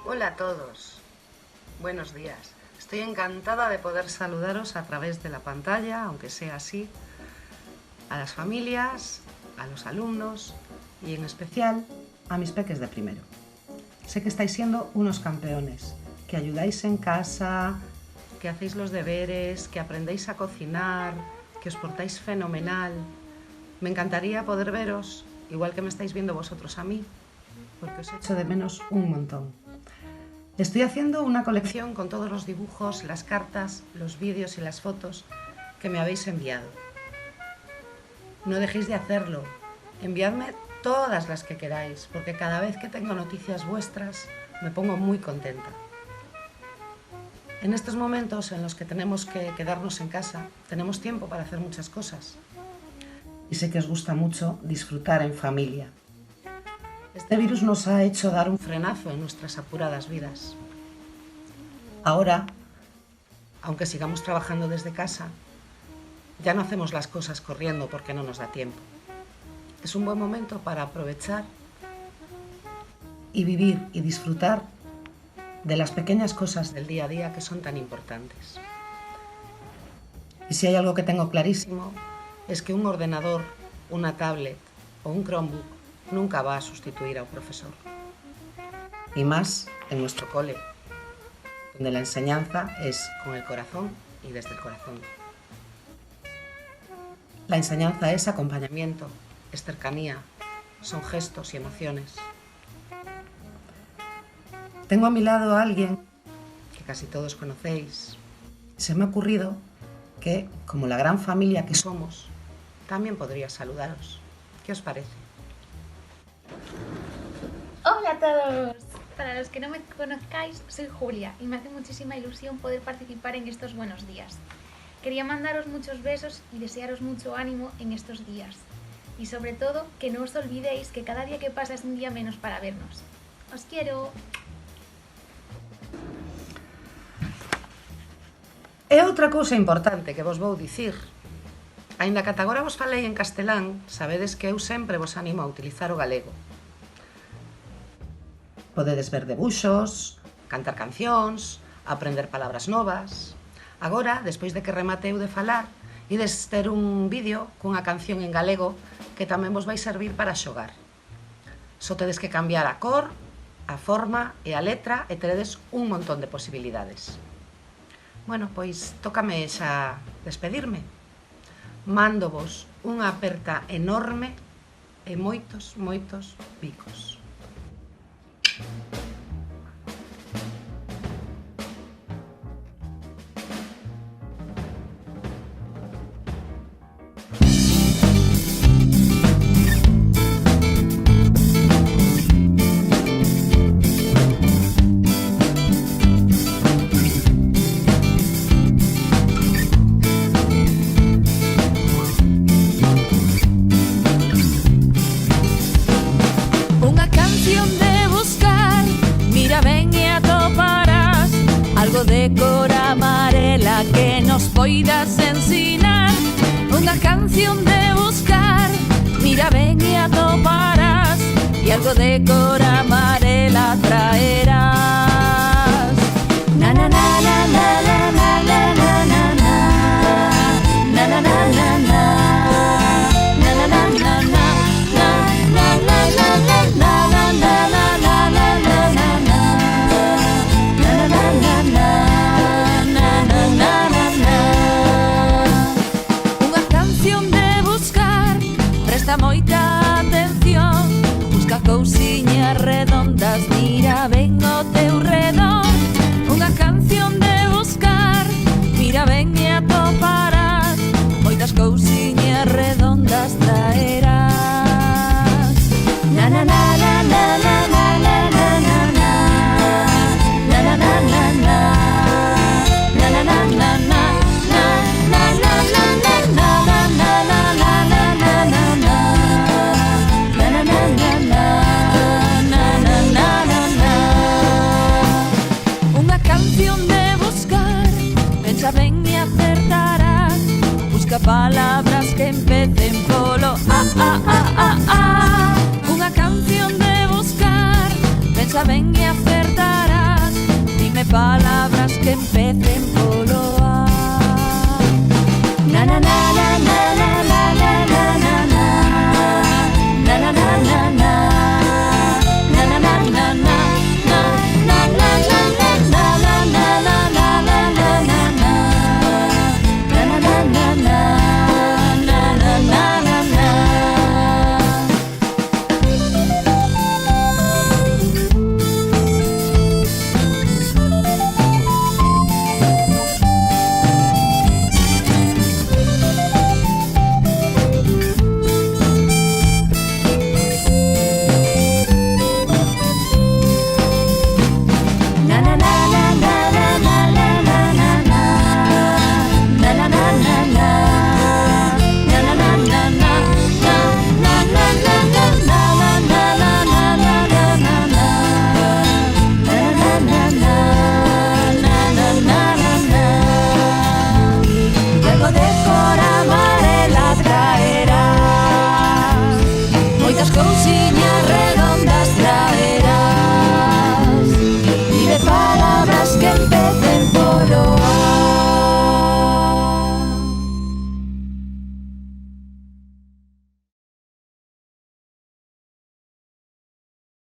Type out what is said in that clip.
Hola a todos, buenos días. Estoy encantada de poder saludaros a través de la pantalla, aunque sea así, a las familias, a los alumnos y en especial a mis peques de primero. Sé que estáis siendo unos campeones, que ayudáis en casa, que hacéis los deberes, que aprendéis a cocinar, que os portáis fenomenal. Me encantaría poder veros, igual que me estáis viendo vosotros a mí, porque os echo de menos un montón. Estoy haciendo una colección con todos los dibujos, las cartas, los vídeos y las fotos que me habéis enviado. No dejéis de hacerlo. Enviadme todas las que queráis, porque cada vez que tengo noticias vuestras me pongo muy contenta. En estos momentos en los que tenemos que quedarnos en casa, tenemos tiempo para hacer muchas cosas. Y sé que os gusta mucho disfrutar en familia. Este virus nos ha hecho dar un frenazo en nuestras apuradas vidas. Ahora, aunque sigamos trabajando desde casa, ya no hacemos las cosas corriendo porque no nos da tiempo. Es un buen momento para aprovechar y vivir y disfrutar de las pequeñas cosas del día a día que son tan importantes. Y si hay algo que tengo clarísimo, es que un ordenador, una tablet o un Chromebook nunca va a sustituir a un profesor. Y más en nuestro cole, donde la enseñanza es con el corazón y desde el corazón. La enseñanza es acompañamiento, es cercanía, son gestos y emociones. Tengo a mi lado a alguien que casi todos conocéis. Se me ha ocurrido que, como la gran familia que somos, también podría saludaros. ¿Qué os parece? Hola a todos. Para los que no me conozcáis, soy Julia y me hace muchísima ilusión poder participar en estos buenos días. Quería mandaros muchos besos y desearos mucho ánimo en estos días. Y sobre todo, que no os olvidéis que cada día que pasa es un día menos para vernos. ¡Os quiero! E outra cousa importante que vos vou dicir. Aínda que ata agora vos falei en castelán, sabedes que eu sempre vos animo a utilizar o galego. Podedes ver debuxos, cantar cancións, aprender palabras novas. Agora, despois de que remateu de falar, ides ter un vídeo cunha canción en galego que tamén vos vai servir para xogar. Só tedes que cambiar a cor, a forma e a letra e teredes un montón de posibilidades. Bueno, pois tócame xa despedirme. Mándovos unha aperta enorme e moitos, moitos bicos. De cor amarela que nos poidas ensinar. Unha canción de buscar, mira ben e atoparás, e algo de cor amarela traerás. Na na na na na na na na na na na na na na na na. Moita atención, busca cousiñas redondas, mira ben o teu redor. Unha canción de buscar, mira ben e atoparás, moitas cousiñas redondas traerás. Na na na na na na na na na na na na na na na. Palabras que empecen polo Unha canción de buscar, pensa ben e acertarás. Dime palabras que empecen polo